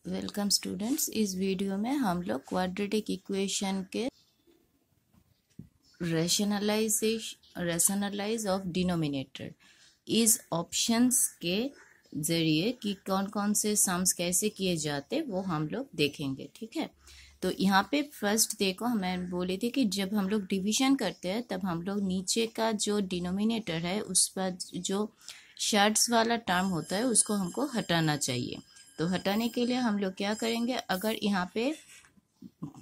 Welcome students. इस video में हम लोग क्वाड्रेटिक इक्वेशन के रैशनलाइज ऑफ डिनोमिनेटर इस ऑप्शंस के जरिए कि कौन कौन से सम्स कैसे किए जाते वो हम लोग देखेंगे। ठीक है, तो यहाँ पे फर्स्ट देखो, हमें बोले थे कि जब हम लोग डिवीजन करते हैं तब हम लोग नीचे का जो डिनोमिनेटर है उस पर जो शर्ट्स वाला टर्म होता है उसको हमको हटाना चाहिए। तो हटाने के लिए हम लोग क्या करेंगे, अगर यहाँ पे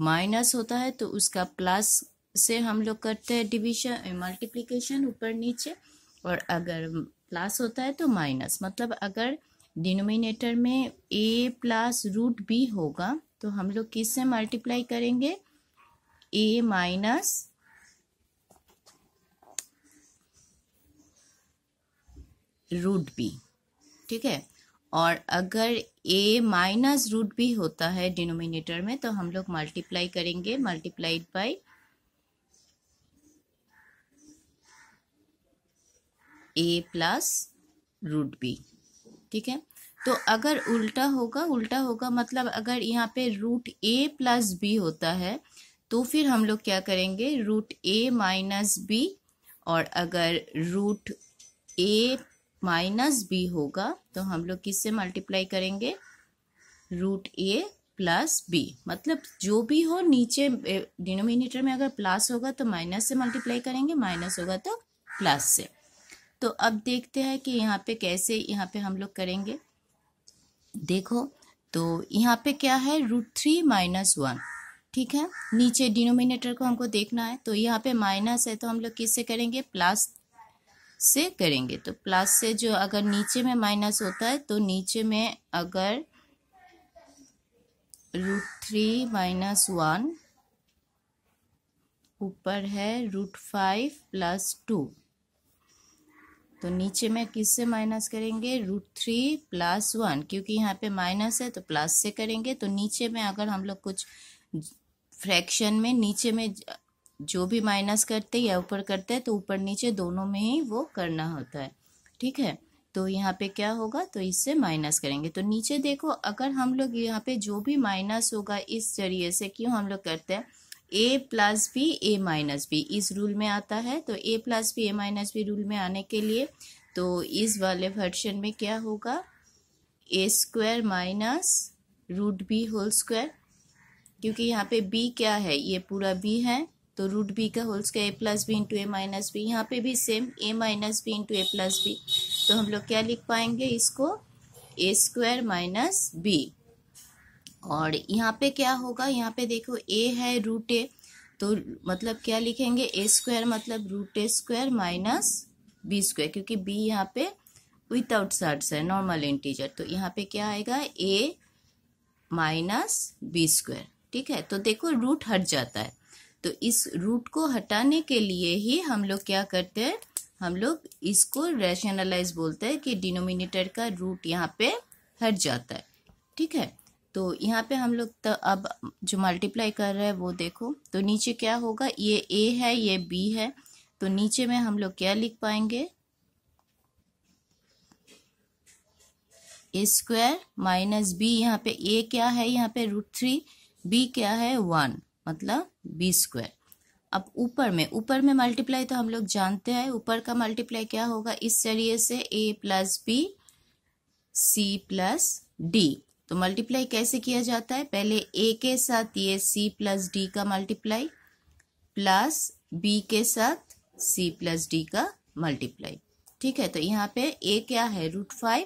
माइनस होता है तो उसका प्लस से हम लोग करते हैं डिवीजन मल्टीप्लिकेशन ऊपर नीचे, और अगर प्लस होता है तो माइनस। मतलब अगर डिनोमिनेटर में a प्लस रूट बी होगा तो हम लोग किससे मल्टीप्लाई करेंगे, a माइनस रूट बी। ठीक है, और अगर a माइनस रूट बी होता है डिनोमिनेटर में तो हम लोग मल्टीप्लाई करेंगे multiplied by a plus root B. ठीक है, तो अगर उल्टा होगा मतलब अगर यहाँ पे रूट a प्लस बी होता है तो फिर हम लोग क्या करेंगे, रूट a माइनस बी, और अगर रूट a माइनस बी होगा तो हम लोग किससे मल्टीप्लाई करेंगे, रूट a प्लस बी। मतलब जो भी हो, नीचे डिनोमिनेटर में अगर प्लस होगा तो माइनस से मल्टीप्लाई करेंगे, माइनस होगा तो प्लस से। तो अब देखते हैं कि यहाँ पे कैसे यहाँ पे हम लोग करेंगे। देखो, तो यहाँ पे क्या है, √3 - 1। ठीक है, नीचे डिनोमिनेटर को हमको देखना है, तो यहाँ पे माइनस है तो हम लोग किससे करेंगे, प्लस से करेंगे। तो प्लस से जो अगर नीचे में माइनस होता है तो नीचे में अगर √3 - 1 ऊपर है √5 + 2, तो नीचे में किससे माइनस करेंगे, √3 + 1, क्योंकि यहाँ पे माइनस है तो प्लस से करेंगे। तो नीचे में अगर हम लोग कुछ फ्रैक्शन में नीचे में जो भी माइनस करते या ऊपर करते हैं तो ऊपर नीचे दोनों में ही वो करना होता है। ठीक है, तो यहाँ पे क्या होगा, तो इससे माइनस करेंगे। तो नीचे देखो, अगर हम लोग यहाँ पे जो भी माइनस होगा इस जरिए से, क्यों हम लोग करते हैं, a plus B a minus B इस रूल में आता है। तो a plus B a minus B rule में आने के लिए तो इस वाले वर्जन में क्या होगा, a² minus root B whole square, क्योंकि यहाँ पे b क्या है, ये पूरा b है, तो रूट बी का whole square a plus B into a minus B. यहाँ पे भी same a minus B into a plus B. तो हम लोग क्या लिख पाएंगे इसको, a² माइनस बी। और यहाँ पे क्या होगा, यहाँ पे देखो a है √a, तो मतलब क्या लिखेंगे, a² मतलब √a² माइनस b², क्योंकि b यहाँ पे विदाउट सर्ट्स है, नॉर्मल इंटीजर। तो यहाँ पे क्या आएगा, a माइनस b²। ठीक है, तो देखो रूट हट जाता है, तो इस रूट को हटाने के लिए ही हम लोग क्या करते हैं, हम लोग इसको रैशनलाइज बोलते हैं कि डिनोमिनेटर का रूट यहाँ पे हट जाता है। ठीक है, तो यहाँ पे हम लोग तो अब जो मल्टीप्लाई कर रहे हैं वो देखो, तो नीचे क्या होगा, ये a है ये b है, तो नीचे में हम लोग क्या लिख पाएंगे, a² माइनस b। यहाँ पे a क्या है, यहाँ पे √3, b क्या है 1, मतलब b²। अब ऊपर में मल्टीप्लाई तो हम लोग जानते हैं, ऊपर का मल्टीप्लाई क्या होगा, इस जरिए से a plus b c plus d। तो मल्टीप्लाई कैसे किया जाता है, पहले a के साथ ये c प्लस d का मल्टीप्लाई प्लस b के साथ c प्लस d का मल्टीप्लाई। ठीक है, तो यहाँ पे a क्या है √5,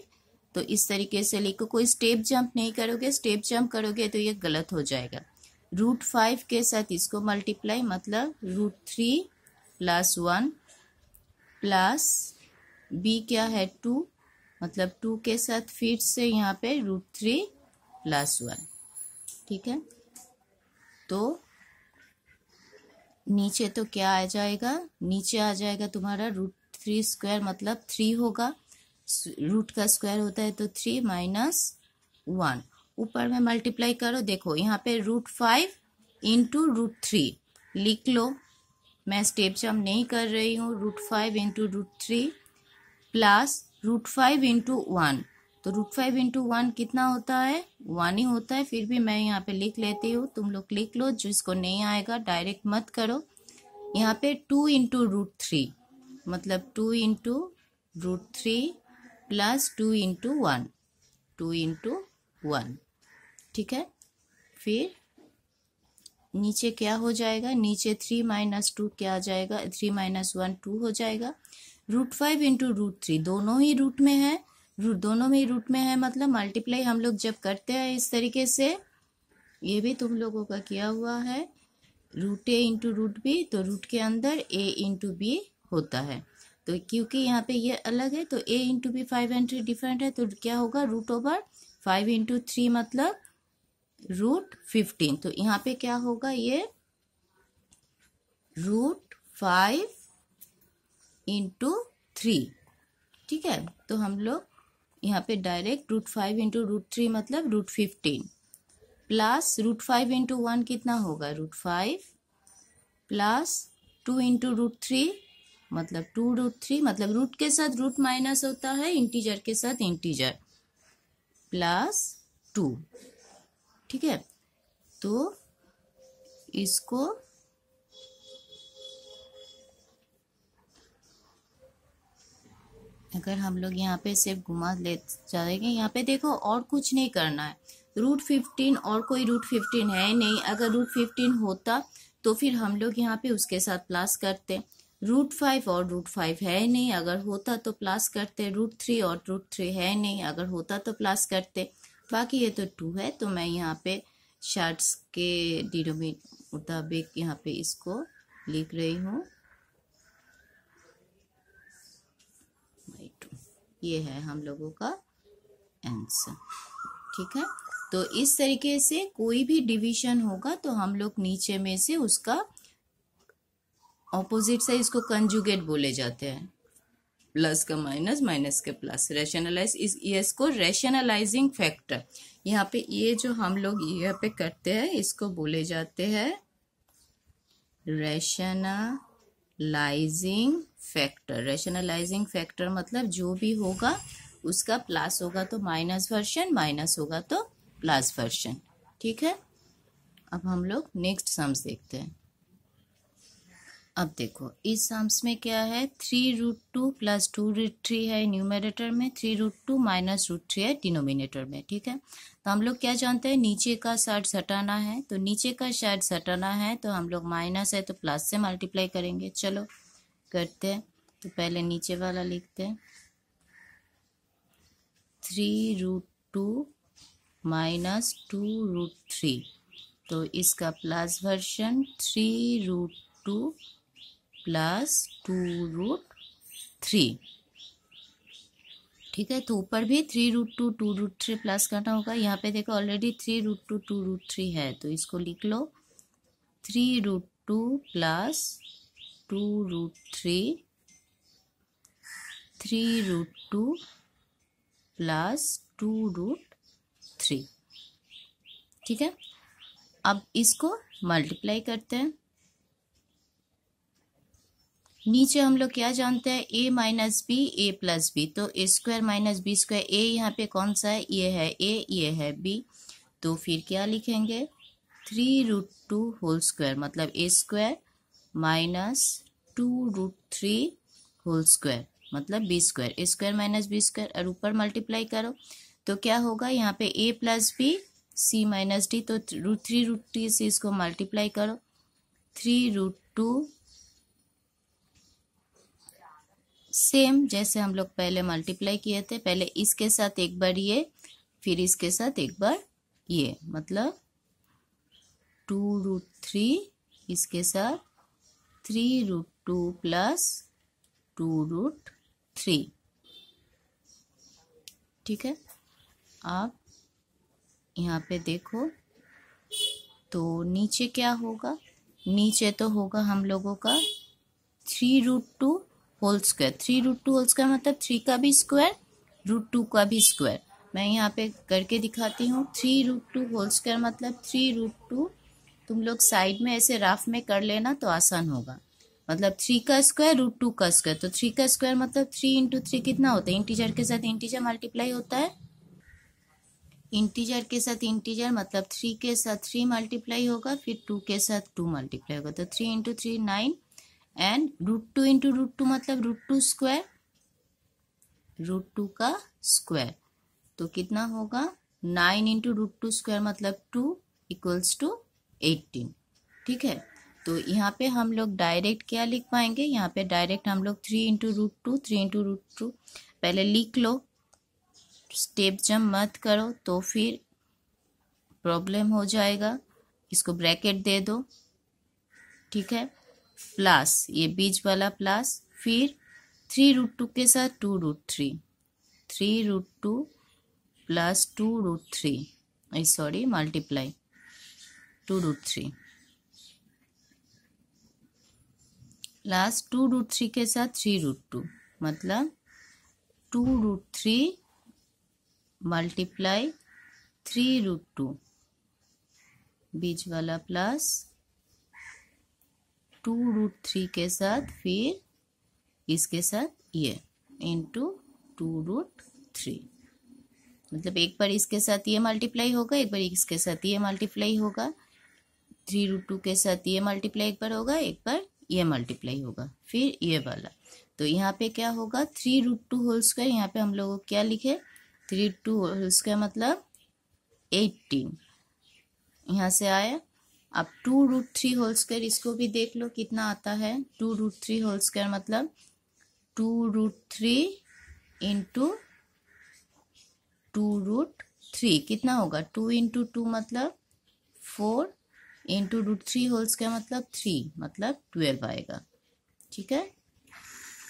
तो इस तरीके से लिखो, कोई स्टेप जंप नहीं करोगे, स्टेप जंप करोगे तो ये गलत हो जाएगा। √5 के साथ इसको मल्टीप्लाई, मतलब √3 + 1 प्लस b क्या है 2, मतलब 2 के साथ फिर से यहाँ पे √3 + 1। ठीक है, तो नीचे तो क्या आ जाएगा, नीचे आ जाएगा तुम्हारा √3² मतलब 3 होगा, रूट का स्क्वायर होता है तो 3 - 1। ऊपर में मल्टीप्लाई करो, देखो यहाँ पे √5 इंटू √3 लिख लो, मैं स्टेप जंप नहीं कर रही हूँ। √5 इंटू √3 प्लस √5 इंटू 1, तो √5 इंटू 1 कितना होता है, 1 ही होता है। फिर भी मैं यहाँ पे लिख लेती हूँ, तुम लोग लिख लो, जिसको नहीं आएगा डायरेक्ट मत करो। यहाँ पे 2 इंटू √3 मतलब 2 इंटू √3 प्लस 2 इंटू 1, 2 इंटू 1, ठीक है। फिर नीचे क्या हो जाएगा, नीचे 3 माइनस 2 क्या आ जाएगा, 3 माइनस 1 2 हो जाएगा। √5 इंटू √3 दोनों ही रूट में है, दोनों में ही रूट में है, मतलब मल्टीप्लाई हम लोग जब करते हैं इस तरीके से, ये भी तुम लोगों का किया हुआ है, √a इंटू √b, तो रूट के अंदर a इंटू b होता है। तो क्योंकि यहाँ पे ये अलग है तो a into B 5 and 3 different है, तो क्या होगा, √5 इंटू 3 मतलब √15। तो यहाँ पे क्या होगा, ये √5 इंटू 3, ठीक है। तो हम लोग यहाँ पे डायरेक्ट √5 इंटू √3 मतलब √15 प्लस √5 इंटू 1 कितना होगा, √5 प्लस 2 इंटू √3 मतलब 2√3, मतलब रूट के साथ रूट माइनस होता है, इंटीजर के साथ इंटीजर, प्लस 2, ठीक है। तो इसको अगर हम लोग यहाँ पे सिर्फ घुमा ले जाएंगे, यहाँ पे देखो और कुछ नहीं करना है, √15 और कोई √15 है नहीं। अगर √15 होता तो फिर हम लोग यहाँ पे उसके साथ प्लस करते, √5 और √5 है नहीं, अगर होता तो प्लस करते, √3 और √3 है नहीं, अगर होता तो प्लस करते। बाकी ये तो 2 है, तो मैं यहाँ पे शार्ट्स के डिनोमिनेटर मुताबिक यहाँ पे इसको लिख रही हूँ, ये है हम लोगों का आंसर, ठीक है। तो इस तरीके से कोई भी डिवीजन होगा तो हम लोग नीचे में से उसका ऑपोजिट से इसको कंजुगेट बोले जाते हैं, प्लस का माइनस, माइनस के प्लस, रैशनलाइज, इसको रैशनलाइजिंग फैक्टर, यहाँ पे ये जो हम लोग यहाँ पे करते हैं इसको बोले जाते हैं रैशनलाइजिंग फैक्टर। रैशनलाइजिंग फैक्टर मतलब जो भी होगा उसका प्लस होगा तो माइनस वर्शन, माइनस होगा तो प्लस वर्शन, ठीक है। अब हम लोग नेक्स्ट सम्स देखते हैं। अब देखो इस सम्स में क्या है, 3√2 प्लस 2√3 है न्यूमरेटर में, 3√2 माइनस √3 है डिनोमिनेटर में, ठीक है। तो हम लोग क्या जानते हैं, नीचे का साइड हटाना है, तो नीचे का साइड हटाना है तो हम लोग माइनस है तो प्लस से मल्टीप्लाई करेंगे। चलो करते हैं, तो पहले नीचे वाला लिखते हैं, 3√2 माइनस 2√3, तो इसका प्लस वर्शन 3√2 प्लस 2√3, ठीक है। तो ऊपर भी 3√2 2√3 प्लस करना होगा। यहाँ पे देखो ऑलरेडी 3√2 2√3 है, तो इसको लिख लो 3√2 प्लस 2√3, 3√2 प्लस 2√3, ठीक है। अब इसको मल्टीप्लाई करते हैं। नीचे हम लोग क्या जानते हैं, a minus B, a plus B, तो a square minus B square, a यहाँ पे कौन सा है, ये है a, ये है b, तो फिर क्या लिखेंगे, 3√2 होल स्क्वायर मतलब a square minus 2√3 whole square मतलब b square, a square minus b square, और ऊपर मल्टीप्लाई करो तो क्या होगा, यहाँ पे a plus B, c minus D, तो √3 से इसको मल्टीप्लाई करो, 3√2 सेम जैसे हम लोग पहले मल्टीप्लाई किए थे, पहले इसके साथ एक बार ये, फिर इसके साथ एक बार ये, मतलब 2√3 इसके साथ 3√2 प्लस 2√3, ठीक है। आप यहाँ पे देखो तो नीचे क्या होगा, नीचे तो होगा हम लोगों का 3√2 होल स्क्वायर, 3√2 होल स्क्वायर मतलब 3 का भी स्क्वायर, √2 का भी स्क्वायर। मैं यहाँ पे करके दिखाती हूँ, 3√2 होल स्क्वायर मतलब 3√2, तुम लोग साइड में ऐसे रफ में कर लेना तो आसान होगा, मतलब 3 का स्क्वायर √2 का स्क्वायर, तो 3 का स्क्वायर मतलब 3 इंटू 3 कितना होता है, इंटीजर के साथ इंटीजर मल्टीप्लाई होता है, इंटीजर के साथ इंटीजर मतलब 3 के साथ 3 मल्टीप्लाई होगा, फिर 2 के साथ 2 मल्टीप्लाई होगा, तो 3 इंटू 3 9 एंड √2 इंटू √2 मतलब √2 स्क्वायर, √2 का स्क्वायर, तो कितना होगा 9 इंटू √2 स्क्वायर मतलब 2 इक्वल्स टू 18। ठीक है, तो यहाँ पे हम लोग डायरेक्ट क्या लिख पाएंगे, यहाँ पे डायरेक्ट हम लोग 3 इंटू √2 3 इंटू √2 पहले लिख लो, स्टेप जंप मत करो तो फिर प्रॉब्लम हो जाएगा, इसको ब्रैकेट दे दो। ठीक है, प्लस ये बीच वाला प्लस, फिर 3 √2 के साथ 2 √3, 3 √2 प्लस 2 √3 सॉरी मल्टीप्लाई 2 √3 प्लस 2 √3 के साथ 3 √2 मतलब 2 √3 मल्टीप्लाई 3 √2 बीच वाला प्लस 2 √3 के साथ फिर इसके साथ ये इंटू 2 √3 मतलब एक बार इसके साथ ये मल्टीप्लाई होगा, एक बार इसके साथ ये मल्टीप्लाई होगा, 3 √2 के साथ ये मल्टीप्लाई एक बार होगा, एक बार ये मल्टीप्लाई होगा, फिर ये वाला, तो यहाँ पे क्या होगा 3 √2 होल स्क्वायर, यहाँ पे हम लोग क्या लिखे 3 √2 होल स्क्वायर मतलब 18, यहाँ से आया। अब 2 √3 होल स्क्वायर इसको भी देख लो कितना आता है, 2 √3 होल स्क्वायर मतलब 2 √3 इंटू 2 √3 कितना होगा 2 इंटू 2 मतलब 4 इंटू √3 होल स्क्वायर मतलब 3 मतलब 12 आएगा। ठीक है,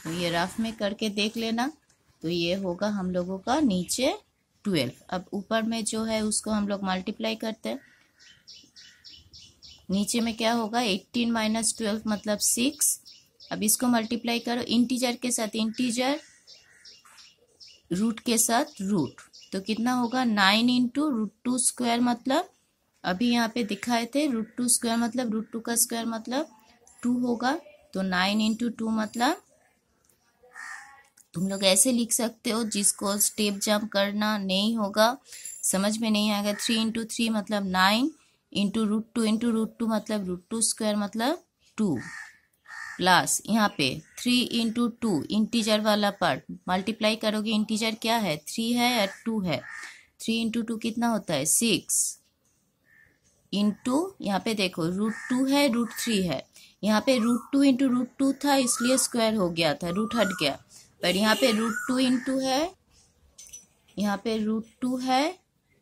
तो ये रफ में करके देख लेना, तो ये होगा हम लोगों का नीचे 12। अब ऊपर में जो है उसको हम लोग मल्टीप्लाई करते हैं, नीचे में क्या होगा 18 माइनस 12 मतलब 6, अब इसको मल्टीप्लाई करो इंटीजर के साथ इंटीजर, रूट के साथ रूट, तो कितना होगा 9 इंटू √2 स्क्वायर मतलब अभी यहाँ पे दिखाए थे √2 स्क्वायर मतलब √2 का स्क्वायर मतलब 2 होगा, तो 9 इंटू 2 मतलब तुम लोग ऐसे लिख सकते हो, जिसको स्टेप जंप करना नहीं होगा समझ में नहीं आएगा, 3 इंटू 3 मतलब 9 इंटू √2 मतलब √2 स्क्वायर मतलब 2 प्लस यहाँ पे 3 इंटू 2 इंटीजर वाला पार्ट मल्टीप्लाई करोगे, इंटीजर क्या है 3 है या 2 है, 3 इंटू 2 कितना होता है 6 इंटू यहाँ पे देखो √2 है √3 है, यहाँ पे √2 इंटू √2 था इसलिए स्क्वायर हो गया था, रूट हट गया, पर यहाँ पे √2 इंटू है, यहाँ पे √2 है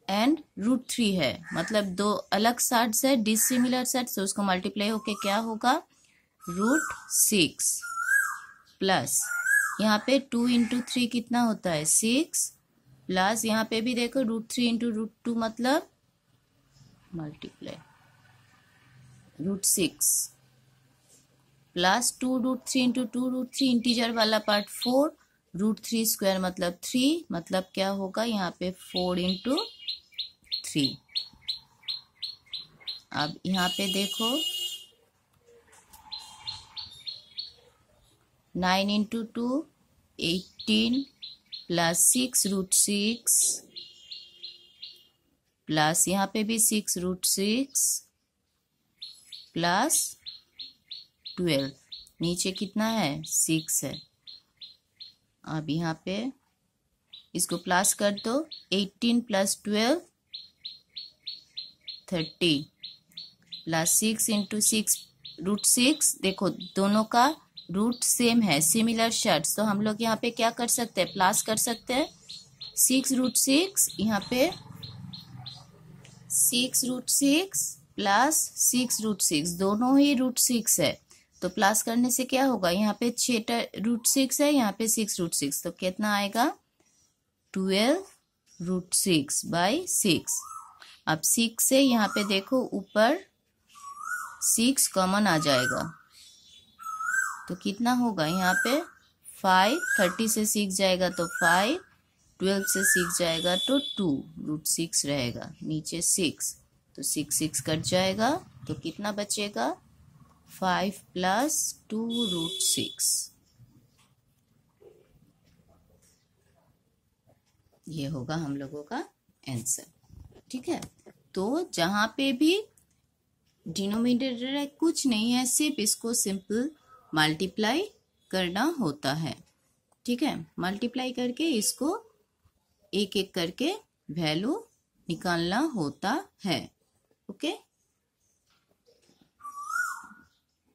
एंड √3 है, मतलब दो अलग साइड्स है डिसिमिलर साइड्स, तो उसको मल्टीप्लाई होके क्या होगा √6 प्लस यहाँ पे 2 इंटू 3 कितना होता है 6 प्लस यहाँ पे भी देखो √3 इंटू √2 मतलब मल्टीप्लाई √6 प्लस 2 √3 इंटू 2 √3 इंटीजर वाला पार्ट 4 √3 स्क्वायर मतलब 3 मतलब क्या होगा यहाँ पे 4 इंटू 3। अब यहाँ पे देखो 9 इंटू 2 18 प्लस 6 √6 प्लस यहाँ पे भी 6 √6 प्लस 12, नीचे कितना है 6 है। अब यहाँ पे इसको प्लस कर दो 18 प्लस 12 30 प्लस 6 इंटू 6 √6, देखो दोनों का रूट सेम है सिमिलर शर्ट्स, तो हम लोग यहाँ पे क्या कर सकते हैं प्लस कर सकते हैं 6 √6, यहाँ पे 6 √6 प्लस 6 √6 दोनों ही √6 है, तो प्लस करने से क्या होगा यहाँ पे 6 √6 है, यहाँ पे 6 √6, तो कितना आएगा 12 √6 बाई 6। अब 6 से यहाँ पे देखो ऊपर 6 कॉमन आ जाएगा, तो कितना होगा यहाँ पे 5, 30 से 6 जाएगा तो 5, 12 से 6 जाएगा तो 2 √6 रहेगा, नीचे 6 तो 6 कट जाएगा, तो कितना बचेगा 5 प्लस 2 √6, ये होगा हम लोगों का आंसर। ठीक है, तो जहां पे भी डिनोमिनेटर है कुछ नहीं है, सिर्फ इसको सिंपल मल्टीप्लाई करना होता है। ठीक है, मल्टीप्लाई करके इसको एक एक करके वैल्यू निकालना होता है। ओके,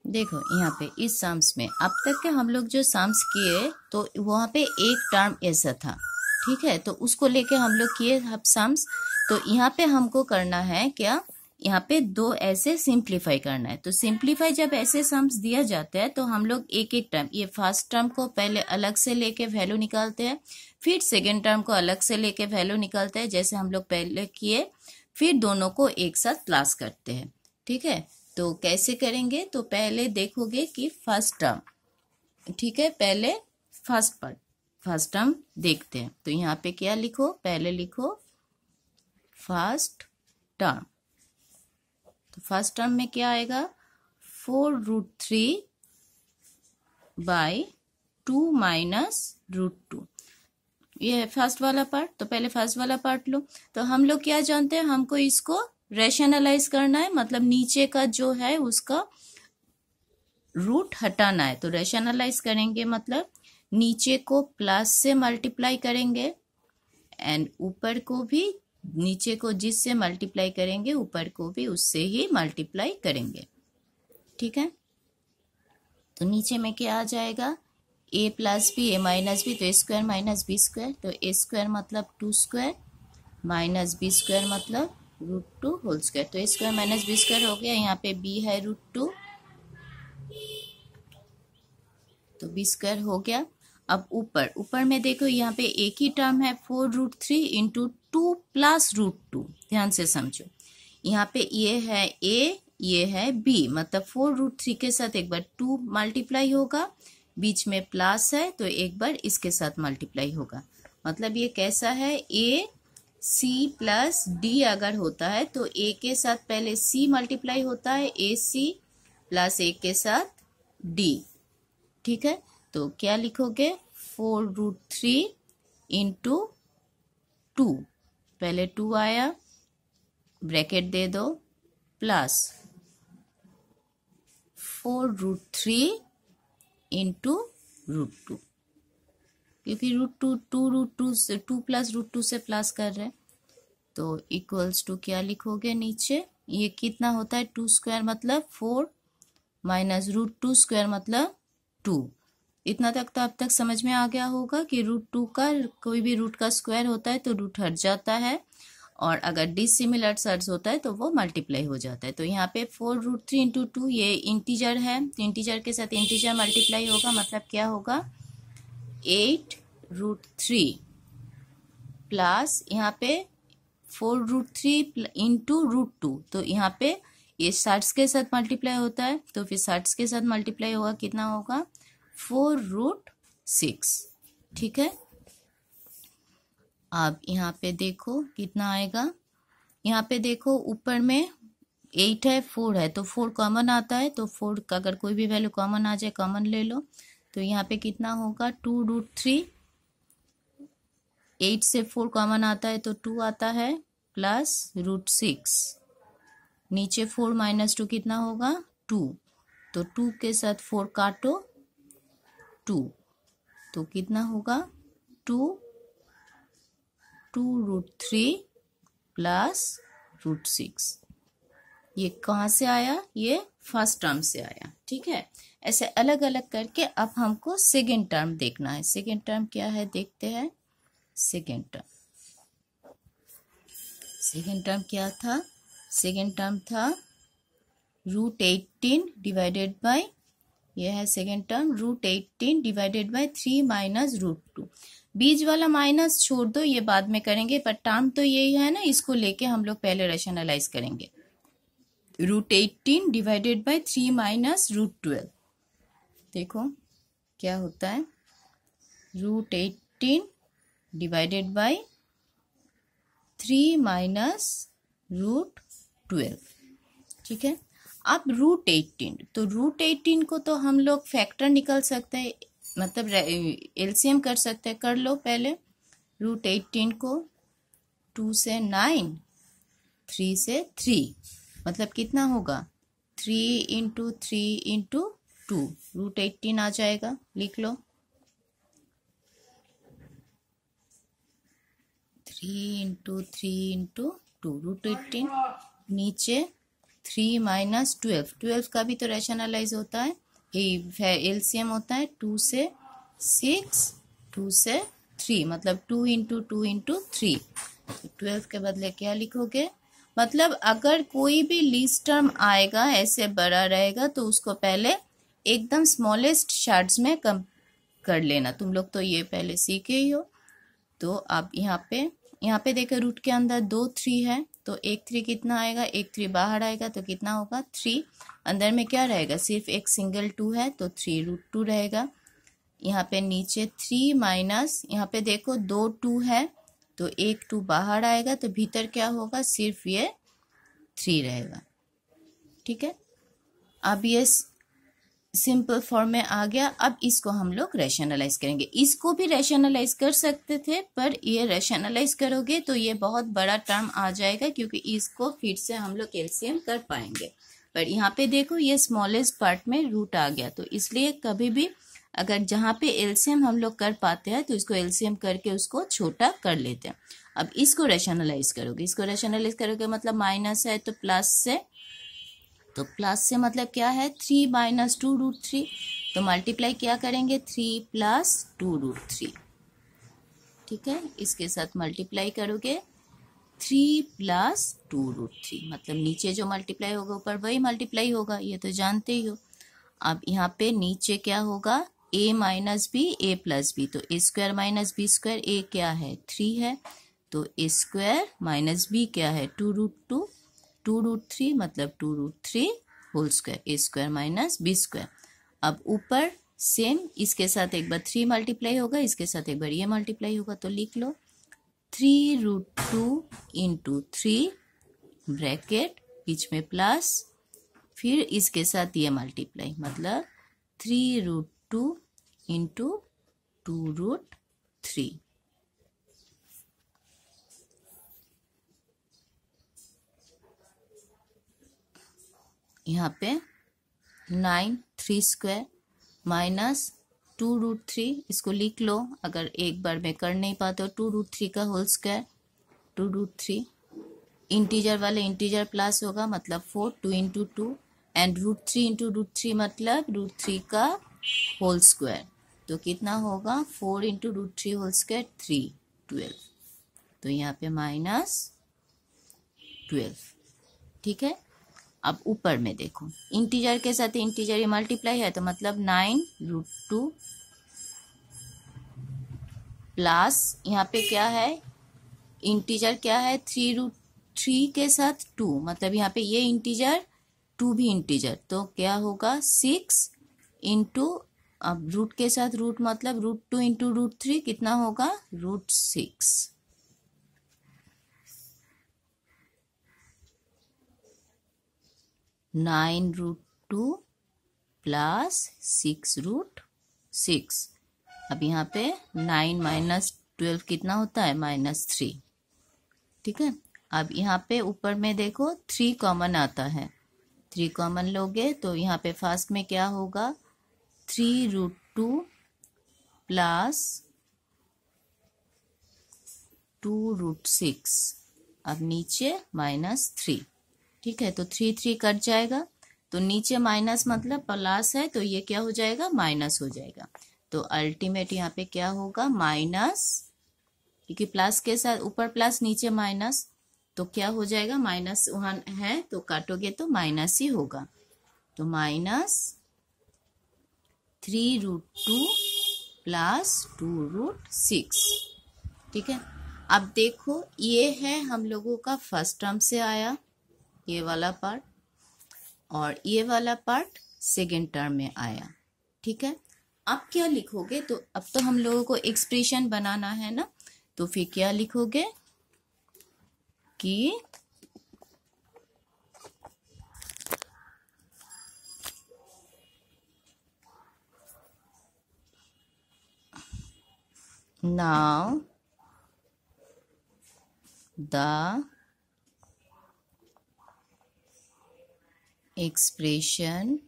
देखो यहाँ पे इस सम्स में अब तक के हम लोग जो सम्स किए तो वहाँ पे एक टर्म ऐसा था, ठीक है, तो उसको लेके हम लोग किए सम्स। तो यहाँ पे हमको करना है क्या, यहाँ पे दो ऐसे सिंप्लीफाई करना है। तो सिंप्लीफाई जब ऐसे सम्स दिया जाता है तो हम लोग एक एक टर्म, ये फर्स्ट टर्म को पहले अलग से लेके वैल्यू निकालते हैं, फिर सेकेंड टर्म को अलग से लेके वैल्यू निकालते हैं जैसे हम लोग पहले किए, फिर दोनों को एक साथ प्लस करते हैं। ठीक है, तो कैसे करेंगे, तो पहले देखोगे कि फर्स्ट टर्म, ठीक है, पहले फर्स्ट टर्म देखते हैं। तो यहाँ पे क्या लिखो, पहले लिखो फर्स्ट टर्म। तो फर्स्ट टर्म में क्या आएगा, 4√3 बाई 2 माइनस √2। ये है फर्स्ट वाला पार्ट, तो पहले फर्स्ट वाला पार्ट लो। तो हम लोग क्या जानते हैं, हमको इसको रैशनलाइज करना है, मतलब नीचे का जो है उसका रूट हटाना है। तो रैशनलाइज करेंगे मतलब नीचे को प्लस से मल्टीप्लाई करेंगे एंड ऊपर को भी, नीचे को जिससे मल्टीप्लाई करेंगे ऊपर को भी उससे ही मल्टीप्लाई करेंगे। ठीक है, तो नीचे में क्या आ जाएगा, a plus B A minus B, तो a² माइनस b², तो a² मतलब 2² माइनस b² मतलब √2 होल स्क्वायर। तो a² माइनस b² हो गया, यहाँ पे b है √2, तो b² हो गया। अब ऊपर में देखो यहाँ पे एक ही टर्म है 4√3 इंटू 2 प्लस √2, ध्यान से समझो। यहाँ पे ये है a, ये है b, मतलब 4√3 के साथ एक बार 2 मल्टीप्लाई होगा, बीच में प्लस है तो एक बार इसके साथ मल्टीप्लाई होगा। मतलब ये कैसा है, a c प्लस d अगर होता है तो a के साथ पहले c मल्टीप्लाई होता है, ac प्लस a के साथ d। ठीक है, तो क्या लिखोगे, 4√3 इंटू 2, पहले 2 आया, ब्रैकेट दे दो, प्लस 4√3 इंटू √2, क्योंकि √2 से 2 प्लस √2 से प्लस कर रहे हैं, तो इक्वल्स टू क्या लिखोगे नीचे, ये कितना होता है, 2² मतलब 4 माइनस √2² मतलब 2। इतना तक तो अब तक समझ में आ गया होगा कि √2 का कोई भी रूट का स्क्वायर होता है तो रूट हट जाता है, और अगर डिसिमिलर सर्स होता है तो वो मल्टीप्लाई हो जाता है। तो यहाँ पे 4√3 इंटू 2, ये इंटीजर है, इंटीजर के साथ इंटीजर मल्टीप्लाई होगा, मतलब क्या होगा, 8√3 प्लस यहाँ पे 4√3 इंटू √2, तो यहाँ पे ये सर्ट्स के साथ मल्टीप्लाई होता है, तो फिर सर्ट्स के साथ मल्टीप्लाई होगा, कितना होगा, 4√6। ठीक है, अब यहाँ पे देखो कितना आएगा, यहाँ पे देखो ऊपर में 8 है, 4 है, तो 4 कॉमन आता है, तो 4 का अगर कोई भी वैल्यू कॉमन आ जाए, कॉमन ले लो, तो यहाँ पे कितना होगा, 2√3, 8 से 4 कॉमन आता है तो 2 आता है, प्लस √6, नीचे 4 माइनस 2 कितना होगा, 2, तो 2 के साथ 4 काटो, 2, तो कितना होगा, 2√3 प्लस √6। ये कहाँ से आया, ये फर्स्ट टर्म से आया। ठीक है, ऐसे अलग अलग करके अब हमको सेकेंड टर्म देखना है। सेकेंड टर्म क्या है देखते हैं। सेकेंड टर्म क्या था, सेकेंड टर्म था √18 डिवाइडेड बाय, ये है second term, √18 divided by 3 minus √2। बीच वाला माइनस छोड़ दो, ये बाद में करेंगे, पर टर्म तो यही है ना, इसको लेके हम लोग पहले रैशनलाइज करेंगे। √18 डिवाइडेड बाय 3 माइनस √12, देखो क्या होता है, √18 डिवाइडेड बाय 3 माइनस √12। ठीक है, अब √18, तो √18 को तो हम लोग फैक्टर निकल सकते हैं, मतलब एलसीएम कर सकते हैं, कर लो पहले। √18 को 2 से 9 3 से 3, मतलब कितना होगा 3 इंटू 3 इंटू 2, रूट 18 आ जाएगा। लिख लो 3 इंटू 3 इंटू 2 रूट 18। नीचे 3 माइनस 12, 12 का भी तो रैशनलाइज होता है, एलसीएम होता है 2 से 6, 2 से 3, मतलब 2 इंटू 2 इंटू 3। 12 के बदले क्या लिखोगे, मतलब अगर कोई भी लीस्ट टर्म आएगा ऐसे बड़ा रहेगा तो उसको पहले एकदम स्मॉलेस्ट शार्ट्स में कम कर लेना। तुम लोग तो ये पहले सीखे ही हो। तो अब यहाँ पे देखो रूट के अंदर 2 3 है, तो एक 3 कितना आएगा, एक 3 बाहर आएगा तो कितना होगा 3, अंदर में क्या रहेगा, सिर्फ एक सिंगल 2 है तो 3 रूट 2 रहेगा। यहाँ पे नीचे 3 माइनस, यहाँ पे देखो 2 2 है तो एक 2 बाहर आएगा तो भीतर क्या होगा, सिर्फ ये 3 रहेगा। ठीक है, अब ये सिंपल फॉर्म में आ गया। अब इसको हम लोग रैशनलाइज करेंगे। इसको भी रैशनलाइज कर सकते थे, पर ये रैशनलाइज करोगे तो ये बहुत बड़ा टर्म आ जाएगा, क्योंकि इसको फिर से हम लोग एलसीएम कर पाएंगे। पर यहाँ पे देखो ये स्मॉलेस्ट पार्ट में रूट आ गया, तो इसलिए कभी भी अगर जहाँ पे एलसीएम हम लोग कर पाते हैं तो इसको एलसीएम करके उसको छोटा कर लेते हैं। अब इसको रैशनलाइज करोगे, इसको रैशनलाइज करोगे मतलब माइनस है तो प्लस से, तो प्लस से मतलब क्या है 3 माइनस 2 रूट 3, तो मल्टीप्लाई क्या करेंगे 3 प्लस 2 रूट 3। ठीक है, इसके साथ मल्टीप्लाई करोगे 3 प्लस 2 रूट 3, मतलब नीचे जो मल्टीप्लाई होगा ऊपर वही मल्टीप्लाई होगा, ये तो जानते ही हो। अब यहाँ पे नीचे क्या होगा, a minus B A plus B, तो A square minus B square, A क्या है 3 है, तो ए स्क्वायर माइनस बी क्या है 2 रूट 3, मतलब 2 रूट 3 होल स्क्वायर, ए स्क्वायर माइनस बी स्क्वायर। अब ऊपर सेम इसके साथ एक बार 3 मल्टीप्लाई होगा, इसके साथ एक बार ये मल्टीप्लाई होगा, तो लिख लो 3 रूट 2 इंटू 3 ब्रैकेट बीच में प्लस, फिर इसके साथ ये मल्टीप्लाई, मतलब 3 रूट 2 इंटू 2 रूट 3। यहाँ पे 9 3 स्क्वायर माइनस 2 रूट 3, इसको लिख लो, अगर एक बार में कर नहीं पाते हो 2 रूट 3 का होल स्क्वायर, 2 रूट 3 इंटीजर वाले इंटीजर प्लस होगा, मतलब 4, 2 into 2 and root 3 into root 3 मतलब रूट 3 का होल स्क्वायर, तो कितना होगा 4 इंटू रूट 3 होल स्क्वायर 3 12, तो यहाँ पे माइनस 12। ठीक है, अब ऊपर में देखो इंटीजर के साथ इंटीजर ये मल्टीप्लाई है, तो मतलब 9 रूट 2 प्लस यहाँ पे क्या है इंटीजर क्या है 3 रूट 3 के साथ 2, मतलब यहाँ पे ये इंटीजर 2 भी इंटीजर, तो क्या होगा 6 इंटू, अब रूट के साथ रूट मतलब रूट 2 इंटू रूट 3 कितना होगा रूट 6। 9 root 2 plus 6 root 6। अब यहाँ पे 9 माइनस 12 कितना होता है -3। ठीक है, अब यहाँ पे ऊपर में देखो 3 कॉमन आता है, 3 कॉमन लोगे तो यहाँ पे फर्स्ट में क्या होगा 3 रूट 2 प्लस 2 रूट 6, अब नीचे -3। ठीक है, तो 3 3 कट जाएगा, तो नीचे माइनस मतलब प्लस है, तो ये क्या हो जाएगा माइनस हो जाएगा, तो अल्टीमेट यहाँ पे क्या होगा माइनस, क्योंकि प्लस के साथ ऊपर प्लस नीचे माइनस, तो क्या हो जाएगा माइनस वहाँ है तो काटोगे तो माइनस ही होगा, तो -3 रूट 2 प्लस 2 रूट 6। ठीक है, अब देखो ये है हम लोगों का फर्स्ट टर्म से आया ये वाला पार्ट, और ये वाला पार्ट सेकेंड टर्म में आया। ठीक है, अब क्या लिखोगे, तो अब तो हम लोगों को एक्सप्रेशन बनाना है ना, तो फिर क्या लिखोगे कि now the expression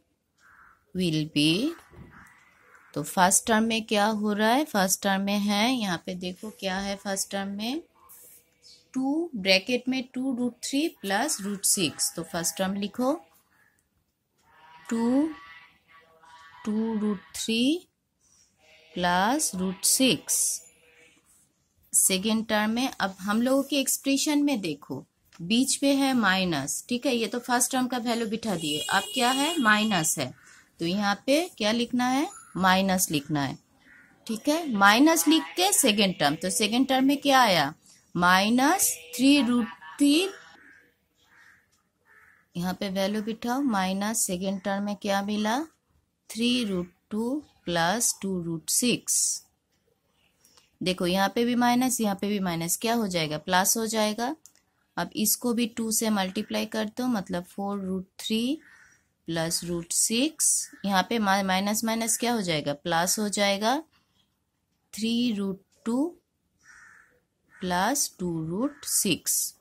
will be, तो फर्स्ट टर्म में क्या हो रहा है, फर्स्ट टर्म में है यहाँ पे देखो क्या है फर्स्ट टर्म में 2 ब्रैकेट में 2√3 प्लस √6, तो फर्स्ट टर्म लिखो 2√3 प्लस √6। सेकेंड टर्म में अब हम लोगों के एक्सप्रेशन में देखो बीच पे है माइनस, ठीक है, ये तो फर्स्ट टर्म का वैल्यू बिठा दिए, अब क्या है माइनस है, तो यहाँ पे क्या लिखना है माइनस लिखना है, ठीक है, माइनस लिख के सेकेंड टर्म, तो सेकेंड टर्म में क्या आया -3√3, यहाँ पे वैल्यू बिठाओ माइनस, सेकेंड टर्म में क्या मिला 3√2 प्लस 2√6। देखो यहाँ पे भी माइनस, यहाँ पे भी माइनस, क्या हो जाएगा प्लस हो जाएगा। अब इसको भी 2 से मल्टीप्लाई कर दो, मतलब 4√3 प्लस √6, यहाँ पे माइनस माइनस क्या हो जाएगा प्लस हो जाएगा, 3√2 प्लस 2√6,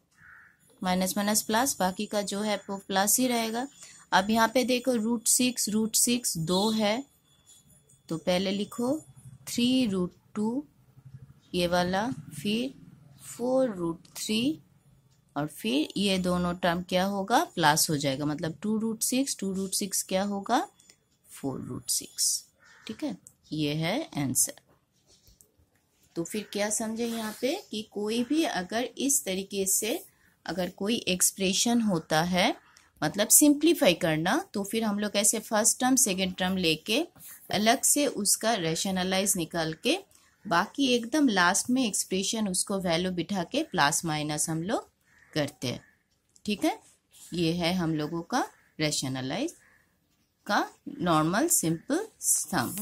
माइनस माइनस प्लस, बाकी का जो है वो प्लस ही रहेगा। अब यहाँ पे देखो √6 2 है, तो पहले लिखो 3√2 ये वाला, फिर 4√3 और फिर ये दोनों टर्म क्या होगा प्लस हो जाएगा, मतलब 2√6 क्या होगा 4√6, ठीक है, ये है आंसर। तो फिर क्या समझे यहाँ पे कि कोई भी अगर इस तरीके से अगर कोई एक्सप्रेशन होता है, मतलब सिंप्लीफाई करना, तो फिर हम लोग ऐसे फर्स्ट टर्म सेकेंड टर्म लेके अलग से उसका रैशनलाइज निकाल के बाकी एकदम लास्ट में एक्सप्रेशन उसको वैल्यू बिठा के प्लस माइनस हम लोग करते हैं, ठीक है, ये है हम लोगों का रैशनलाइज का नॉर्मल सिंपल सम।